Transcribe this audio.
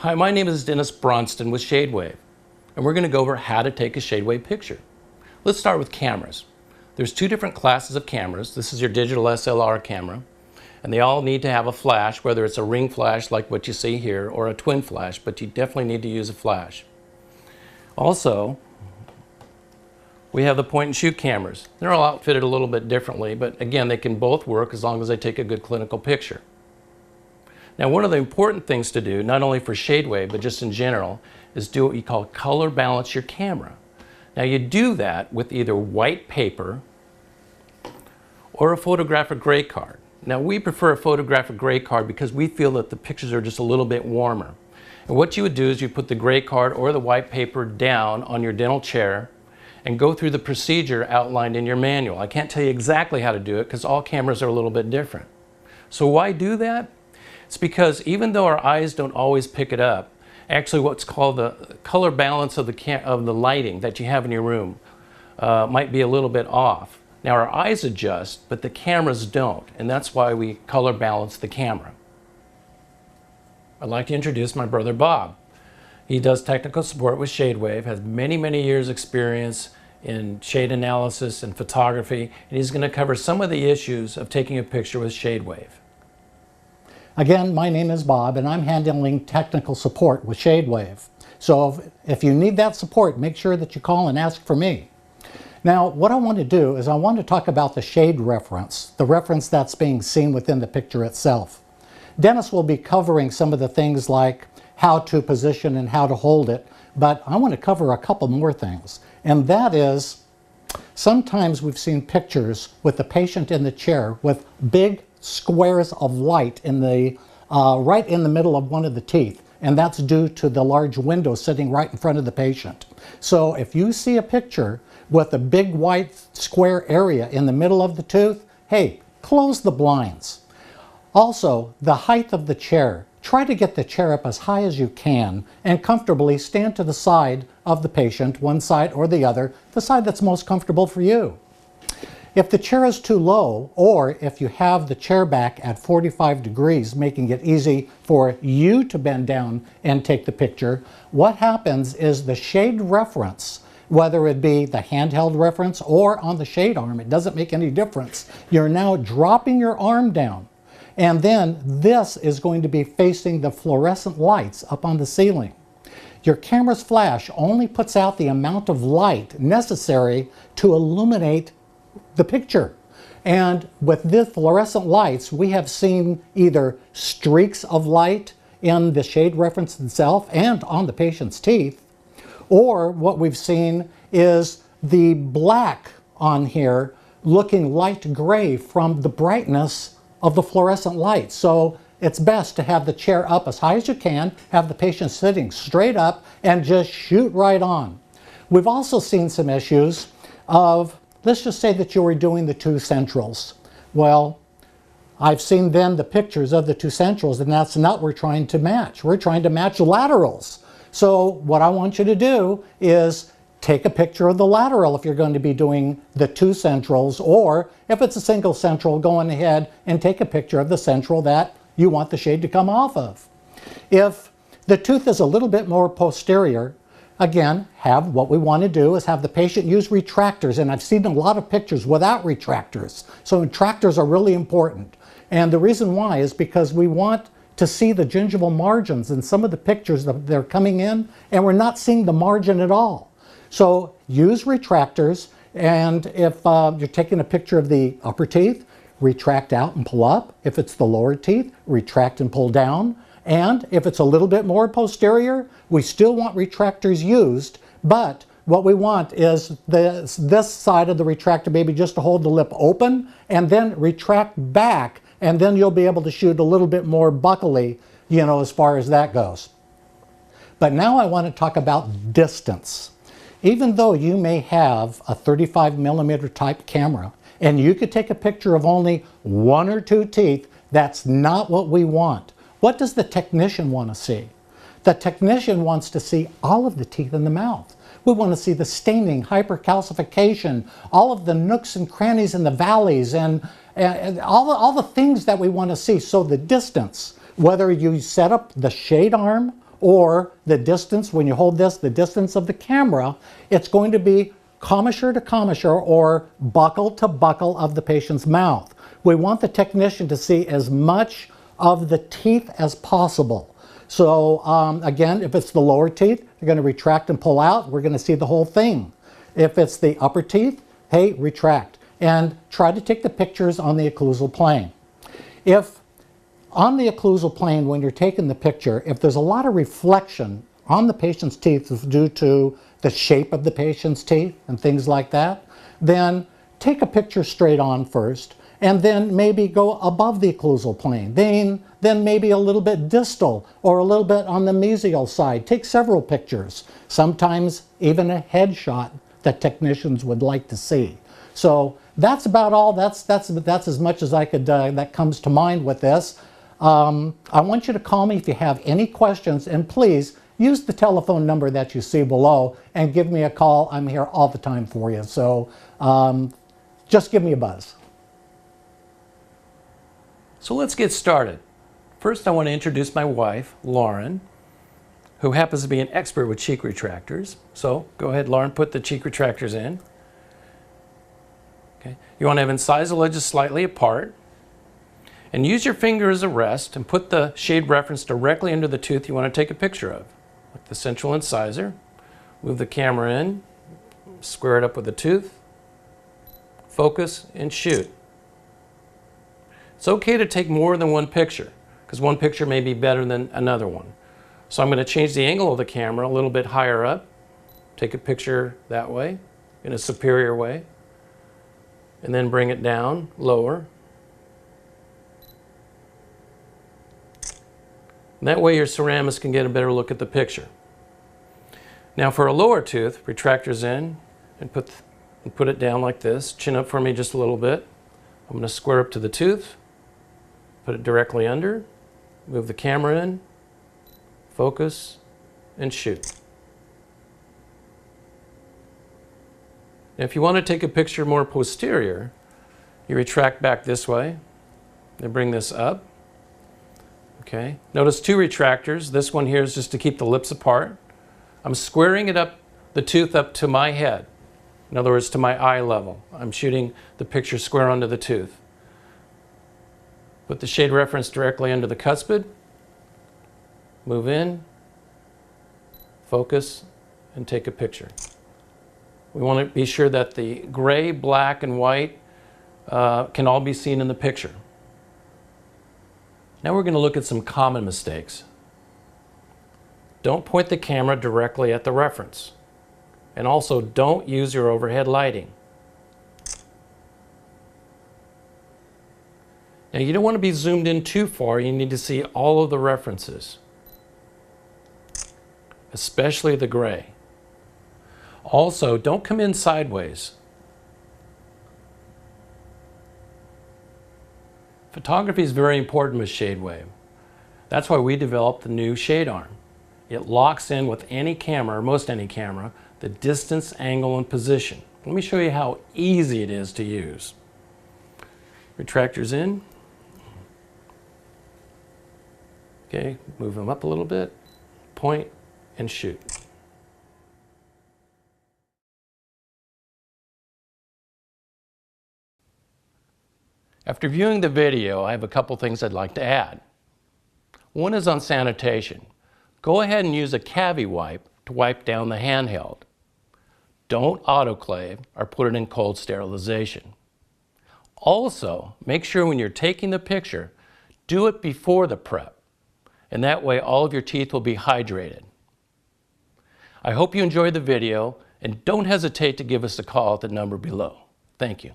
Hi, my name is Dennis Bronston with ShadeWave, and we're going to go over how to take a ShadeWave picture. Let's start with cameras. There's two different classes of cameras. This is your digital SLR camera, and they all need to have a flash, whether it's a ring flash like what you see here or a twin flash, but you definitely need to use a flash. Also, we have the point and shoot cameras. They're all outfitted a little bit differently, but again, they can both work as long as they take a good clinical picture. Now, one of the important things to do, not only for ShadeWave, but just in general, is do what you call color balance your camera. Now, you do that with either white paper or a photographic gray card. Now, we prefer a photographic gray card because we feel that the pictures are just a little bit warmer. And what you would do is you put the gray card or the white paper down on your dental chair and go through the procedure outlined in your manual. I can't tell you exactly how to do it because all cameras are a little bit different. So why do that? It's because even though our eyes don't always pick it up, actually what's called the color balance of the lighting that you have in your room might be a little bit off. Now our eyes adjust, but the cameras don't, and that's why we color balance the camera. I'd like to introduce my brother Bob. He does technical support with ShadeWave, has many years experience in shade analysis and photography, and he's going to cover some of the issues of taking a picture with ShadeWave. Again, my name is Bob, and I'm handling technical support with ShadeWave. So if you need that support, make sure that you call and ask for me. Now, what I want to do is I want to talk about the shade reference, the reference that's being seen within the picture itself. Dennis will be covering some of the things like how to position and how to hold it, but I want to cover a couple more things. And that is, sometimes we've seen pictures with the patient in the chair with big squares of light in the right in the middle of one of the teeth, and that's due to the large window sitting right in front of the patient. So if you see a picture with a big white square area in the middle of the tooth, hey, close the blinds. Also, the height of the chair. Try to get the chair up as high as you can and comfortably stand to the side of the patient, one side or the other, the side that's most comfortable for you. If the chair is too low, or if you have the chair back at 45 degrees, making it easy for you to bend down and take the picture, what happens is the shade reference, whether it be the handheld reference or on the shade arm, it doesn't make any difference. You're now dropping your arm down, and then this is going to be facing the fluorescent lights up on the ceiling. Your camera's flash only puts out the amount of light necessary to illuminate the picture. And with the fluorescent lights, we have seen either streaks of light in the shade reference itself and on the patient's teeth, or what we've seen is the black on here looking light gray from the brightness of the fluorescent light. So it's best to have the chair up as high as you can, have the patient sitting straight up, and just shoot right on. We've also seen some issues of, let's just say that you were doing the two centrals. Well, I've seen then the pictures of the two centrals, and that's not what we're trying to match. We're trying to match laterals. So what I want you to do is take a picture of the lateral if you're going to be doing the two centrals, or if it's a single central, go on ahead and take a picture of the central that you want the shade to come off of. If the tooth is a little bit more posterior, again, what we want to do is have the patient use retractors, and I've seen a lot of pictures without retractors. So retractors are really important. And the reason why is because we want to see the gingival margins in some of the pictures that they're coming in, and we're not seeing the margin at all. So use retractors, and if you're taking a picture of the upper teeth, retract out and pull up. If it's the lower teeth, retract and pull down. And if it's a little bit more posterior, we still want retractors used, but what we want is this side of the retractor maybe just to hold the lip open and then retract back, and then you'll be able to shoot a little bit more buccally, you know, as far as that goes. But now I want to talk about distance. Even though you may have a 35mm type camera and you could take a picture of only one or two teeth, that's not what we want. What does the technician want to see? The technician wants to see all of the teeth in the mouth. We want to see the staining, hypercalcification, all of the nooks and crannies in the valleys, and all the things that we want to see. So the distance, whether you set up the shade arm or the distance, when you hold this, the distance of the camera, it's going to be commissure to commissure or buccal to buccal of the patient's mouth. We want the technician to see as much of the teeth as possible. So again, if it's the lower teeth, you're going to retract and pull out. We're going to see the whole thing. If it's the upper teeth, hey, retract. And try to take the pictures on the occlusal plane. If on the occlusal plane, when you're taking the picture, if there's a lot of reflection on the patient's teeth due to the shape of the patient's teeth and things like that, then take a picture straight on first, and then maybe go above the occlusal plane. Then maybe a little bit distal or a little bit on the mesial side. Take several pictures, sometimes even a headshot that technicians would like to see. So that's about all. That's as much as I could, that comes to mind with this. I want you to call me if you have any questions, and please use the telephone number that you see below and give me a call. I'm here all the time for you. So just give me a buzz. So let's get started. First, I want to introduce my wife, Lauren, who happens to be an expert with cheek retractors. So go ahead, Lauren, put the cheek retractors in. Okay. You want to have incisal edges slightly apart. And use your finger as a rest and put the shade reference directly under the tooth you want to take a picture of. Like the central incisor. Move the camera in, square it up with the tooth, focus, and shoot. It's okay to take more than one picture, because one picture may be better than another one. So I'm going to change the angle of the camera a little bit higher up, take a picture that way, in a superior way, and then bring it down, lower. And that way your ceramist can get a better look at the picture. Now for a lower tooth, retractors in and put it down like this. Chin up for me just a little bit. I'm going to square up to the tooth, put it directly under, move the camera in, focus, and shoot. Now if you want to take a picture more posterior, you retract back this way, and bring this up. Okay. Notice two retractors. This one here is just to keep the lips apart. I'm squaring it up, the tooth up to my head. In other words, to my eye level. I'm shooting the picture square onto the tooth. Put the shade reference directly under the cuspid. Move in, focus, and take a picture. We want to be sure that the gray, black, and white can all be seen in the picture. Now we're going to look at some common mistakes. Don't point the camera directly at the reference. And also don't use your overhead lighting. Now you don't want to be zoomed in too far. You need to see all of the references, especially the gray. Also, don't come in sideways. Photography is very important with ShadeWave. That's why we developed the new shade arm. It locks in with any camera, or most any camera, the distance, angle, and position. Let me show you how easy it is to use. Retractors in. Okay, move them up a little bit, point, and shoot. After viewing the video, I have a couple things I'd like to add. One is on sanitation. Go ahead and use a cavi wipe to wipe down the handheld. Don't autoclave or put it in cold sterilization. Also, make sure when you're taking the picture, do it before the prep. And that way all of your teeth will be hydrated. I hope you enjoyed the video, and don't hesitate to give us a call at the number below. Thank you.